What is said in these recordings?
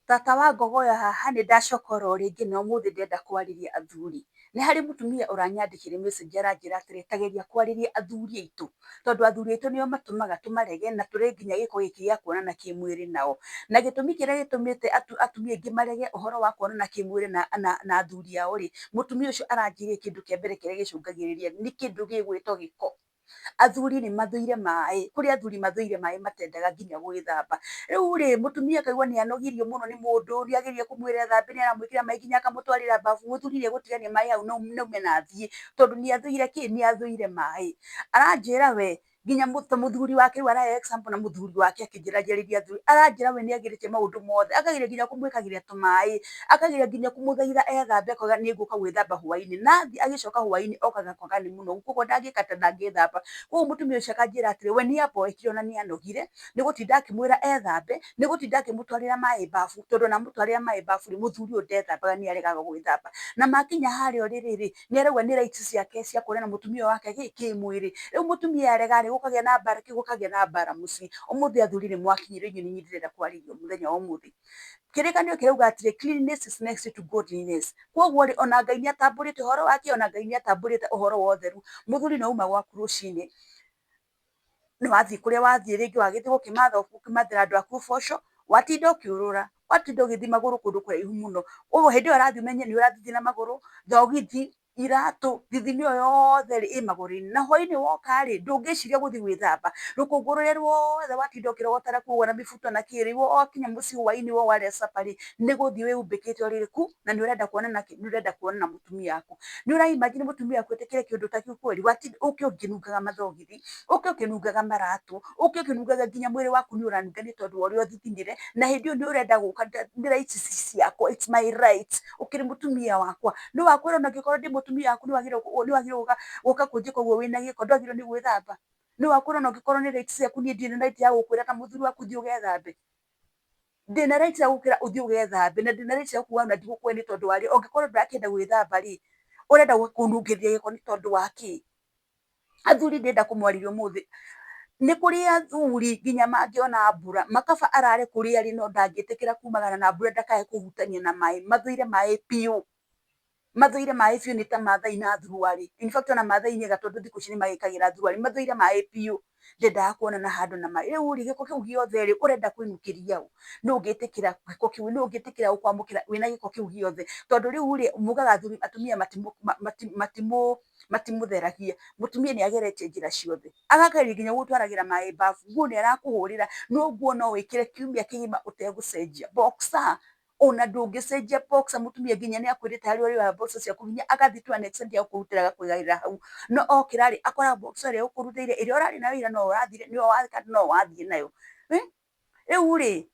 Tata wa ngogoya haha nĩ ndacokora o rĩngĩ na ũmũthĩ ndĩrenda kwarĩria athuri. Nĩ harĩ mũtumia ũranyandĩkĩire message aranjĩra atĩrĩ ta geria kwarĩria athuri aitũ, tondũ athuri aitũ nĩo matũmaga tũmarege na tũrĩ nginya gĩko gĩkĩ gĩa kuonana kĩmwĩrĩ nao. Na gĩtũmi kĩrĩa gĩtũmĩte atumia aingĩ marege ũhoro wa kuonana kĩmwĩrĩ na athuri ao rĩ, mũtumia ũcio aranjĩrire kĩndũ kĩa mbere kĩrĩa gĩcũngagĩrĩria nĩ kĩndũ gĩgwĩtwo gĩko. Athuri nĩ mathũire maĩ, kũrĩ athuri mathũire maĩ matendaga nginya gwĩthamba. Rĩu rĩ, mũtumia akaigua nĩ anogirio mũno nĩ mũndũ, nĩ ageria kũmwĩra ethambe, nĩ aramwĩkĩra maĩ nginya akamũtwarĩra babu, mũthuri nĩ egũtigania maĩ hau naume na athiĩ, tondũ nĩ athũire kĩ? Nĩ athũire maĩ. Aranjĩra we nginya mũthuri wake rĩu arahe example na mũthuri wake akĩnjarĩria athuri, aranjĩra we nĩ ageretie maũndũ mothe, akageria nginya kũmwĩkagĩra tũmaĩ, akageria nginya kũmũthaitha ethambe akauga nĩ ngũka gwĩthamba hwaĩ-inĩ, na athiĩ agĩcoka hwaĩ-inĩ okaga kwaga nĩ mũnogu, koguo ndangĩka ta ndangĩthamba. Koguo mũtumia ũcio akanjĩra atĩrĩ we nĩ aboekire ona nĩ anogire, nĩ gũtinda akĩmwĩra ethambe, nĩ gũtinda akĩmũtwarĩra maĩ babu, tondũ ona amũtwarĩra maĩ babu rĩ, mũthuri ũyũ ndethambaga nĩ aregaga gwĩthamba. Na makinya harĩa ũrĩrĩ rĩ, nĩ arauga nĩ rights ciake cia kuonana mũtumia wake kĩmwĩrĩ. Rĩu mũtumia arega rĩ, gũkagĩa na mbara, gũkagĩa na mbara mũciĩ. Ũmũthĩ athuri nĩ mwakinyĩrwo inyuĩ nĩ inyuĩ ndĩrenda kwarĩria mũthenya wa ũmũthĩ. Kĩrĩkanĩro kĩrauga atĩrĩ cleanliness is next to godliness. Koguo rĩ, ona Ngai nĩ atambũrĩte ũhoro wa kĩ? Ona Ngai nĩ atambũrĩte ũhoro wa ũtheru. Mũthuri no uma gwaku rũcinĩ, nĩ wathiĩ kũrĩa wathiĩ rĩngĩ wagĩthiĩ gũkĩmathĩra andũ aku ũboco, watinda ũkĩũrũra, watinda ũgĩthiĩ magũrũ kũndũ kũraihu mũno, ũguo hĩndĩ ĩyo ũrathiĩ ũmenye nĩ ũrathiĩ na magũrũ, thogithi, iratũ, thithino ĩyo yothe rĩ, ĩ magũrũ-inĩ. Na hwaĩ-inĩ woka rĩ, ndũngĩciria gũthiĩ gwĩthamba, rũkũngũ rũrĩa ruothe watinda ũkĩrogota kũu na mĩbuto na kĩ rĩ, wakinya mũciĩ hwaĩ-inĩ warĩa supper rĩ, nĩ gũthiĩ wĩhumbĩkĩte ũrĩrĩ ku, na nĩ ũrenda kuonana kĩ? Nĩ ũrenda kuonana mũtumia waku. Nĩ ũra imagine mũtumia waku etĩkĩre kĩũndũ ta kĩu kweri? Ũke ũkĩnungaga mathogithi, ũke ũkĩnungaga maratũ, ũke ũkĩnungaga nginya mwĩrĩ waku nĩ ũranunga nĩ tondũ wa ũrĩa ũthithinire, na hĩndĩ ĩyo nĩ ũrenda gũka, nĩ rights ciakwa, it's my right, ũkĩrĩ mũtumia wakwa. Nĩ wakwĩra ona angĩkorwo ndĩ mũtumia waku nĩ wagĩrĩirwo gũka kũnjĩka ũguo wĩna gĩko, ndwagĩrĩirwo nĩ gwĩthamba? Nĩ wakwĩra ona angĩkorwo nĩ rights ciaku niĩ ndirĩ na right ya gũkwĩra ta mũthuri waku thiĩ ũgethambe? Ndĩna right ya gũkwĩra ũthiĩ ũgethambe, na ndĩna right ya gũkuga ona ndigũkũhe nĩ tondũ wa rĩ, angĩkorwo ndũrakĩenda gwĩthamba rĩ, ũrenda kũnungĩria gĩko nĩ tondũ wa kĩ? Athuri ndĩrenda kũmwarĩria ũmũthĩ, nĩ kũrĩ athuri nginya mangĩona mbura, makaba arare kũrĩa arĩ no ndangĩtĩkĩra kumagara na mbura ndakae kũhutania na maĩ, mathũire maĩ biũ. Mathũire maĩ biũ nĩ ta Maathai na thurwari. In fact ona Maathai nĩ ega tondũ thikũ ici nĩ magĩkagĩra thurwari. Mathũire maĩ biũ, ndendaga kuonana handũ na maĩ. Rĩu rĩ, gĩko kĩu gĩothe rĩ, ũrenda kwĩnukĩria ũ? Nũũ ũngĩtĩkĩra gĩko kĩu? Nũũ ũngĩtĩkĩra gũkwamũkĩra wĩna gĩko kĩu gĩothe? Tondũ rĩu rĩ, mugaga atumia matimũtheragia. Mũtumia nĩ ageretie njĩra ciothe. Agageria nginya gũgũtwaragĩra maĩ babu. Nguo nĩ arakũhũrĩra, no nguo no wĩkĩre kiumia kĩgima ũtegũcenjia. Boxer, ona ndũngĩcenjia boxer, mũtumia nginya nĩ akwĩrĩte harĩa ũrĩoya boxer ciaku nginya agathiĩ to an extent ya gũkũrutĩra agakũiganĩra hau. No okĩra rĩ, akora boxer ĩrĩa egũkũrutĩire, ĩrĩa ũrarĩ nayo ira no wathiĩ nayo. Rĩu rĩ,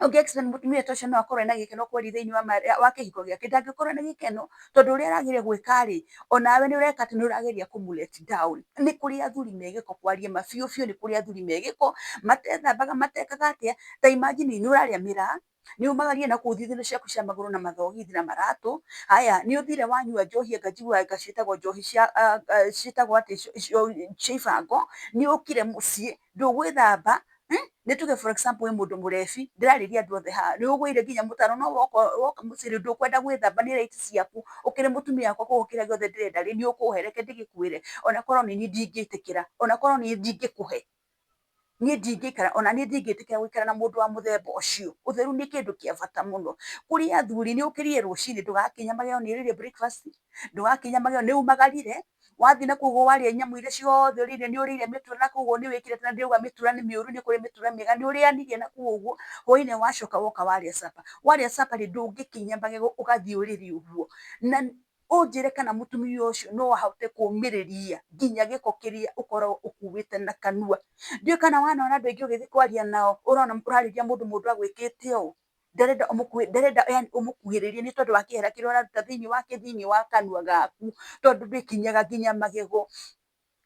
ũngĩ expect mũtumia ta ũcio no akorwo ena gĩkeno kweri thĩinĩ wa kĩhiko gĩake? Ndangĩkorwo ena gĩkeno, tondũ ũrĩa arageria gwĩka rĩ, onawe nĩ ũreka atĩ nĩ ũrageria kũmũ let down. Nĩ kũrĩ athuri me gĩko kwaria ma, biũ biũ nĩ kũrĩ athuri me gĩko, matethambaga matekaga atĩa. Ta imagine nĩ ũrarĩa mĩraa, nĩ umagarie na kũu thithino ciaku cia magũrũ na mathogithi na maratũ, haya nĩ ũthire wanyua njohi anga njiguaga anga ciĩtagwo njohi ciĩtagwo atĩ cia ibango, nĩ ũkire mũciĩ, ndũgwĩthamba, nĩ tuge for example wĩ mũndũ mũrebi, ndĩrarĩria andũ othe haha, nĩ ũgũire nginya mũtaro, no woka mũciĩ rĩ, ndũkwenda gwĩthamba, nĩ rights ciaku, ũkĩrĩ mũtumia wakwa, koguo kĩrĩa gĩothe ndĩrenda rĩ, nĩ ũkũhe, reke ndĩgĩkwĩre, ona korwo nĩ niĩ ndingĩtĩkĩra, ona korwo nĩ niĩ ndingĩkũhe, niĩ ndingĩikara, ona niĩ ndingĩtĩkĩra gũikara na mũndũ wa mũthemba ũcio. Ũtheru nĩ kĩndũ kĩa bata mũno. Kũrĩ athuri nĩ ũkĩrire rũcinĩ ndũgakĩnyamage nĩ ũrĩire breakfast, ndũgakĩnyamage nĩ umagarire, wathiĩ na kũu warĩa nyamũ iria ciothe ũrĩire, nĩ ũrĩire mĩtura na kũu nĩ wĩkĩrĩte, na ndĩrauga mĩtura nĩ mĩũru, nĩ kũrĩ mĩtura mĩega, nĩ ũrĩanirie na kũu ũguo, hwaĩ-inĩ wacoka woka warĩa supper. Warĩa supper rĩ, ndũngĩkĩnyamage ũgathiĩ ũrĩrĩ ũguo. Na ũnjĩre kana mũtumia ũcio no ahote kũũmĩrĩria nginya gĩko kĩrĩa ũkoragwo ũkuĩte na kanua. Ndiũĩ kana wanona andũ aingĩ ũgĩthiĩ kwaria nao, ũrona ũrarĩria mũndũ agwĩkĩte ũũ, ndarenda yani ũmũkuhĩrĩrie nĩ tondũ wa kĩhera kĩrĩa ũraruta thĩinĩ wa kanua gaku, tondũ ndwĩkinyaga nginya magego.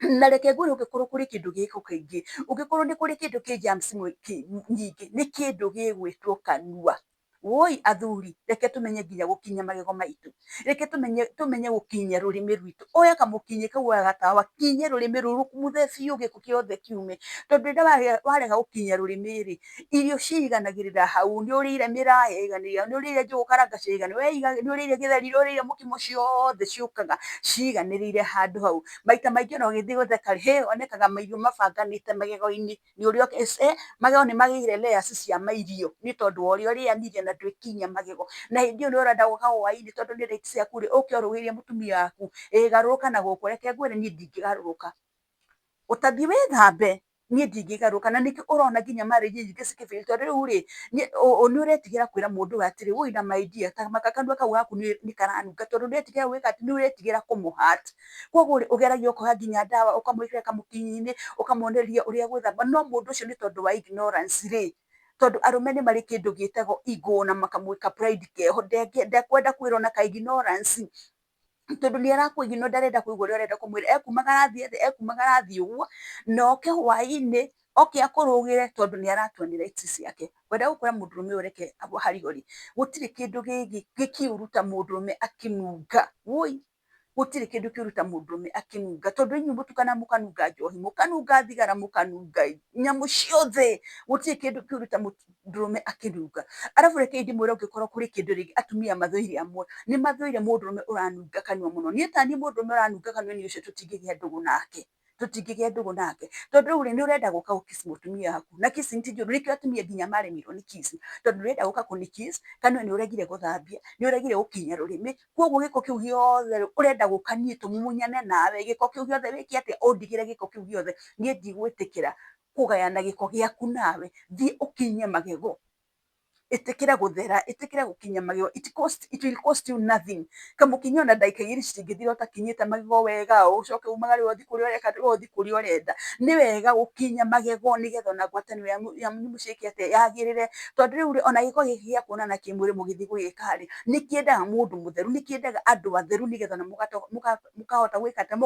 Na reke ngwĩre ũngĩkorwo kũrĩ kĩndũ gĩkũ kaingĩ, ũngĩkorwo nĩ kũrĩ kĩndũ kĩ germs nyingĩ, nĩ kĩndũ gĩgwĩtwo kanua. woi athuri reke tumenye nginya gukinya magego maitu, reke tumenye gukinya rurimi rwitu, oya kamukinyi kau oya gatawa kinye rurimi ruru kumuthe biũ gĩko gĩothe kiume, tondu rĩrĩa warega gukinya rurimi ri, irio ciiganagĩrĩra hau, nĩ ũrĩire mĩraa yaiganĩrĩra, nĩ ũrĩire njũgũ karanga ciaiganĩrĩra, nĩ ũrĩire gĩtheri, nĩ ũrĩire mũkimo, ciothe ciũkaga ciiganĩrĩire handũ hau. Maita maingĩ ona ũgĩthiĩ gũtheka rĩ, wonekaga mairio mabanganĩte magego-inĩ, nĩ ũrĩa magego nĩ magĩire layers cia mairio nĩ tondũ wa ũrĩa ũrĩanĩire na ndwĩkinyia magego, na hĩndĩ ĩyo nĩ ũrenda gũka hwaĩ-inĩ tondũ nĩ date ciaku rĩ, ũke ũrũgĩrie mũtumia waku, garũrũka na gũkũ, reke ngwĩre niĩ ndingĩgarũrũka, ũtathiĩ wĩthambe, niĩ ndingĩgarũrũka, na nĩkĩo ũrona nginya marriage nyingĩ cikĩbĩrĩra, tondũ rĩu rĩ, nĩ ũretigĩra kwĩra mũndũ ũyũ atĩrĩ, woi na my dear, ta kanua kau gaku nĩ karanunga, tondũ nĩ ũretigĩra gwĩka atĩ, nĩ ũretigĩra kũmũ hurt, koguo rĩ, ũgeragia ũkoya nginya ndawa ũkamwĩkĩra kamũkinyĩ-inĩ, ũkamuonereria ũrĩa gwĩthamba, no mũndũ ũcio nĩ tondũ wa ignorance rĩ, tondũ arũme nĩ marĩ kĩndũ gĩtagwo ego na makamwĩka pride keho, ndekwenda kwĩrwo na ka ignorance, tondũ nĩ arakũignore ndarenda kũigua ũrĩa ũrenda kũmwĩra, ekumagara athiĩ thĩ, ekumagara athiĩ ũguo, na oke hwaĩ-inĩ, oke akũrũgĩre tondũ nĩ aratuonia rights ciake. Ngwenda gũkwĩra mũndũrũme ũyũ reke harigũ rĩ, gũtirĩ kĩndũ gĩkĩũru ta mũndũrũme akĩnunga, woi, gũtirĩ kĩndũ kĩũru ta mũndũrũme akĩnunga, tondũ inyuĩ mũtukana mũkanunga njohi, mũkanunga thigara, mũkanunga nyamũ ciothe, gũtirĩ kĩndũ kĩũru ta mũndũrũme akĩnunga. Arabu reke ndĩmwĩre ũngĩkorwo kũrĩ kĩndũ rĩngĩ atumia mathũire amwe, nĩ mathũire mũndũrũme ũranunga kanua mũno, niĩ taniĩ mũndũrũme ũranunga kanua niĩ ũcio tũtingĩgĩa ndũgũ nake, tũtingĩgĩa ndũgũ nake, tondũ rĩu rĩ, nĩ ũrenda gũka gũ kiss mũtumia waku, na kissing ti njũru, nĩkĩo atumia nginya maremirwo nĩ kiss, tondũ ũrenda gũka kũni kiss, kanua nĩ ũregire gũthambia, nĩ ũregire gũkinya rũrĩmĩ, koguo gĩko kĩu gĩothe ũrenda gũka niĩ tũmumunyane nawe, gĩko kĩu gĩothe wĩke atĩa, ũndigĩre gĩko kĩu gĩothe, niĩ ndigwĩtĩkĩra kũgayana gĩko gĩaku nawe, thiĩ ũkinye magego, ĩtĩkĩra gũthera, ĩtĩkĩra gũkinya magego, it will cost you nothing. Kamũkinyĩ ona ndagĩka igĩrĩ citingĩthira ũtakinyĩte magego wega, ũcoke umagare ũthiĩ kũrĩa ũreka, ũthiĩ kũrĩa ũrenda, nĩ wega gũkinya magego nĩgetha ona ngwatanĩro yanyu mũikie atĩa, yagĩrĩre, tondũ rĩu rĩ, ona gĩko gĩkĩ gĩa kuonana kĩmwĩrĩ mũgĩthiĩ gũgĩka rĩ, nĩ kĩendaga mũndũ mũtheru, nĩ kĩendaga andũ atheru, nĩgetha ona mũkahota gwĩka atĩa,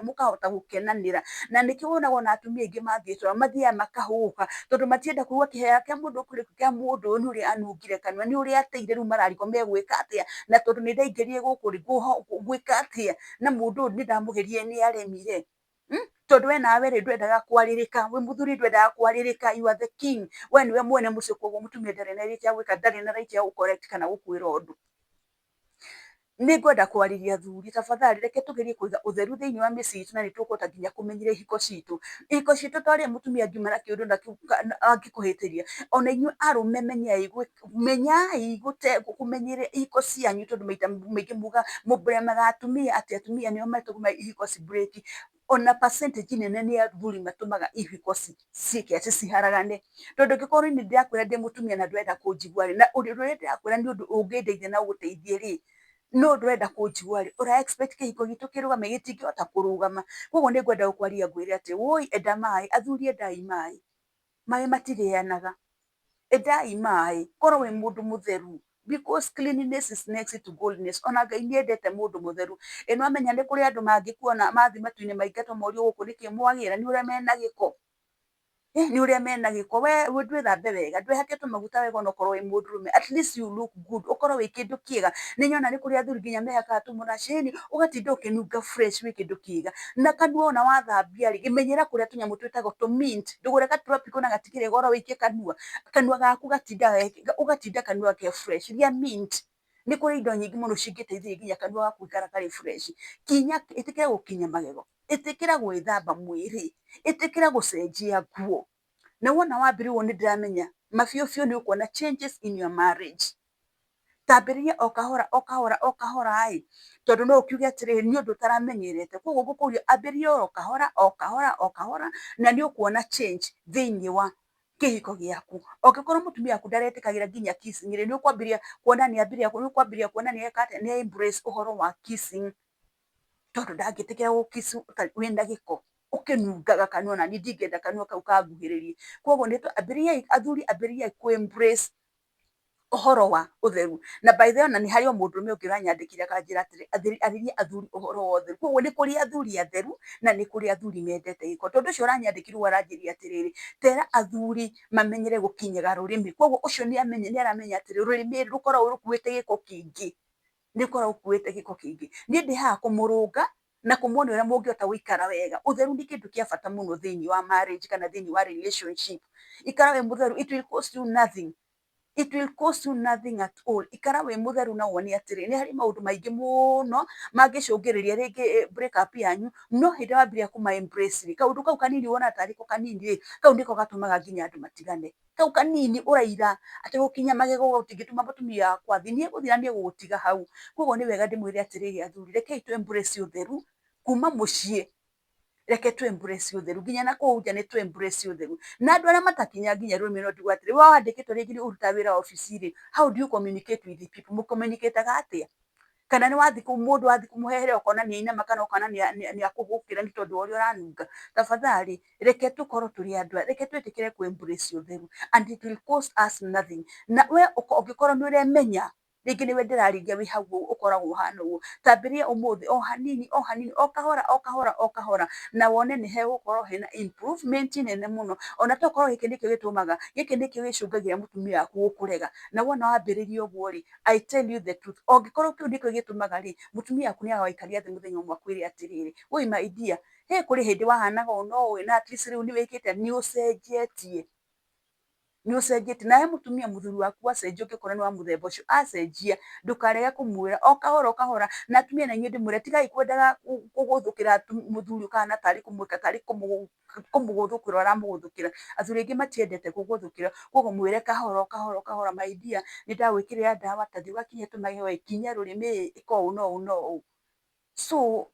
mũkahota gũkenanĩra, na nĩkĩo wonaga ona atumia aingĩ mathiĩ twana mathiaga makahũka, tondũ matienda kũigua kĩheya kĩa mũndũ kĩa mũndũ ũyũ nĩ ũrĩa anungire kanua, nĩ ũrĩa ateire, rĩu mararigwo megwĩka atĩa, na tondũ nĩ ndaingĩrire gũkũ rĩ, ngwĩka atĩa, na mũndũ ũyũ nĩ ndamũgeria nĩ aremire, tondũ we nawe rĩ, ndwendaga kwarĩrĩka, wĩ mũthuri ndwendaga kwarĩrĩka, you are the king, we nĩwe mwene mũciĩ, koguo mũtumia ndarĩ na right ya gwĩka, ndarĩ na right ya gũ correct kana gũkwĩra ũndũ. Nĩ ngwenda kwarĩria athuri, tafadhali reke tũgerie kũiga ũtheru thĩinĩ wa mĩciĩ itũ, na nĩ tũkũhota nginya kũmenyerera ihiko citũ. Ihiko citũ to rĩrĩa mũtumia angiuma na kĩũndũ na kĩu angĩkũhĩtĩria, ona inyuĩ arũme menyai kũmenyerera ihiko cianyu, tondũ maita maingĩ mũbremaga atumia atĩ atumia nĩo matũmaga ihiko ci break, ona percentage nene nĩ athuri matũmaga ihiko ciĩke atĩ ciharagane, tondũ angĩkorwo nĩ ndĩrakwĩra ndĩ mũtumia na ndũrenda kũnjigua rĩ, na ũrĩa ndĩrakwĩra nĩ ũndũ ũngĩndeithia na ũgũteithie rĩ, no ndũrenda kũnjigua rĩ, ũra expect kĩhiko gitũ kĩrũgame, gĩtingĩhota kũrũgama. Koguo nĩ ngwenda gũkwarĩria ngwĩre atĩ, woi enda maĩ, athuri endai maĩ, maĩ matirĩanaga, endai maĩ, korwo wĩ mũndũ mũtheru, because cleanliness is next to godliness, ona Ngai nĩ endete mũndũ mũtheru. Ĩ nĩwamenya nĩ kũrĩ andũ mangĩkuona mathiĩ matu-inĩ maingatwo morio gũkũ nĩkĩ mwagĩra, nĩ ũrĩa mena gĩko, nĩ ũrĩa mena gĩko, we ndwĩthambe wega, ndwĩhake tũmaguta wega onokorwo wĩ mũndũrũme, at least you look good, ũkorwo wĩ kĩndũ kĩega. Nĩ nyona nĩ kũrĩ athuri nginya mehakaga tũmũracĩni, ũgatinda ũkĩnunga fresh wĩ kĩndũ kĩega, na kanua ona wathambia rĩ, menyera kũrĩa tũnyamũ twĩtagwo tũmint, ndũgũre ga tropical na gatikĩrĩ goro wĩikie kanua, kanua gaku ũgatinda kanua ke fresh, rĩa mint. Nĩ kũrĩ indo nyingĩ mũno cingĩteithĩrĩria nginya kanua gaku gũikara karĩ fresh. Ĩtĩkĩra gũkinya magego, ĩtĩkĩra gwĩthamba mwĩrĩ, ĩtĩkĩra gũcenjia nguo, na wona wambĩrĩria ũguo nĩ ndĩramenya mabiũ biũ nĩ ũkuona changes in your marriage. Tambĩrĩria o kahora o kahora o kahora ĩ, tondũ no ũkiuge atĩrĩrĩ nĩ ũndũ ũtaramenyerete, koguo ngũkũria ambĩrĩria o kahora o kahora o kahora, na nĩ ũkuona change thĩinĩ wa kĩhiko gĩaku. Angĩkorwo mũtumia waku ndaretĩkagĩra nginya kissing rĩ, nĩ ũkwambĩrĩria kuona nĩ eka atĩa, nĩ embrace ũhoro wa kissing, tondũ ndangĩtĩkĩra gũ kiss wĩna gĩko, ũkĩnungaga kanua, na niĩ ndingĩenda kanua kau kanguhĩrĩrie. Koguo ambĩrĩriai athuri, ambĩrĩriai kũ embrace ũhoro wa ũtheru. Na by the way ona nĩ harĩ o mũndũrũme ũngĩ ũranyandĩkire akanjĩra atĩrĩ arĩrie athuri ũhoro wa ũtheru. Koguo nĩ kũrĩ athuri atheru na nĩ kũrĩ athuri mendete gĩko. Tondũ ũcio ũranyandĩkire aranjĩria atĩrĩrĩ, tera athuri mamenyere gũkinyĩra rũrĩmĩ. Koguo ũcio nĩ aramenya atĩrĩrĩ rũrĩmĩ rũkoragwo rũkuĩte gĩko kĩingĩ. Nĩ ũkoragwo ũkuĩte gĩko kĩingĩ. Niĩ ndĩ haha kũmũrũnga na kũmuonia ũrĩa mũngĩhota gũikara wega. Ũtheru nĩ kĩndũ kĩa bata mũno thĩinĩ wa marriage kana thĩinĩ wa relationship. Ikara wĩ mũtheru, it will cost you nothing. It will cost you nothing at all. Ikara wĩ mũtheru na wone atĩrĩ nĩ harĩ maũndũ maingĩ mũno mangĩcũngĩrĩria rĩngĩ break up yanyu, no hĩndĩ ĩrĩa wambĩrĩria kũma embrace rĩ, kaũndũ kau kanini wona tarĩ ko kanini rĩ, kau nĩko gatũmaga nginya andũ matigane. Kau kanini ũraira atĩ gũkinya magego gũtingĩtũma mũtumia wakwa athiĩ, nĩ egũthiĩ na nĩ egũgũtiga hau. Koguo nĩ wega ndĩmwĩre atĩrĩrĩ athuri, rekei tũ embrace ũtheru kuma mũciĩ. Reke tũ embrace ũtheru nginya na kũu nja nĩ tũ embrace ũtheru. Na andũ arĩa matakinya nginya rũrĩmĩ no ndigwo atĩrĩ, we wandĩkĩtwo rĩngĩ ũrutaga wĩra obici rĩ, how do you communicate with the people? Mũcommunicateaga atĩa? Kana nĩ wathiĩ kũu mũndũ wathiĩ kũmũhehere ũkona nĩ ainama kana ũkona nĩ akũgũkĩra nĩ tondũ wa ũrĩa ũranunga. Tafadhali reke tũkorwo tũrĩ andũ aya, reke twĩtĩkĩre kũ embrace ũtheru and it will cost us nothing. Na we ũngĩkorwo nĩ ũremenya rĩngĩ nĩwe ndĩrarĩria wĩ hau ũkoragwo ũhana ũguo, tambĩrĩria ũmũthĩ o hanini o hanini, o kahora o kahora o kahora, na wone nĩ hegũkorwo hena improvement nene mũno. Ona tokorwo gĩkĩ nĩkĩo gĩtũmaga, gĩkĩ nĩkĩo gĩcũngagĩra mũtumia waku gũkũrega. Na wona wambĩrĩria ũguo rĩ, I tell you the truth, angĩkorwo kĩu nĩkĩo gĩtũmaga rĩ, mũtumia waku nĩ agagũikaria thĩ mũthenya ũmwe akwĩre atĩrĩrĩ, woi my dear, kũrĩ hĩndĩ wahanaga ũũ na ũũ na at least rĩu nĩ wĩkĩte nĩ ũcenjetie. Nĩ ũcenjetie. Nawe mũtumia mũthuri waku acenjia ũngĩkora nĩ wa mũthemba ũcio, acenjia ndũkarege kũmwĩra o kahora o kahora. Na atumia na inyuĩ ndĩmwĩre tigai kwendaga kũgũthũkĩra mũthuri ũkahana tarĩ kũmwĩka tarĩ kũmũgũthũkĩra ũramũgũthũkĩra. Athuri aingĩ matiendete kũgũthũkĩra, koguo mwĩre kahora o kahora o kahora, my dear nĩ ndagwĩkĩrĩra ndawa ta thiĩ ũgakinye tũmagego, kinya rũrĩmĩ, ĩka ũũ na ũũ na ũũ. So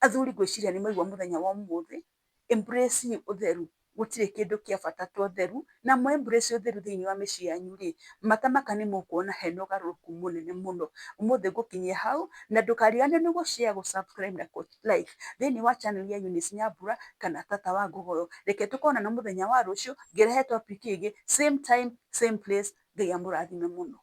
athuri ngwĩciria nĩ mwaigua mũthenya wa ũmũthĩ, embrace ũtheru. Gũtirĩ kĩndũ kĩa bata ta ũtheru, na mũ embrace ũtheru thĩinĩ wa mĩciĩ yanyu rĩ, mata maka nĩ mũkuona hena ũgarũrũku mũnene mũno. Ũmũthĩ ngũkinyia hau, na ndũkarigane nĩ gũ share, gũ subscribe na gũ like thĩinĩ wa channel ya Eunice Nyambura kana Tata wa Ngũgũrũ. Reke tũkonana mũthenya wa rũciũ ngĩrehe topic ĩngĩ, same time, same place. Ngai amũrathime mũno.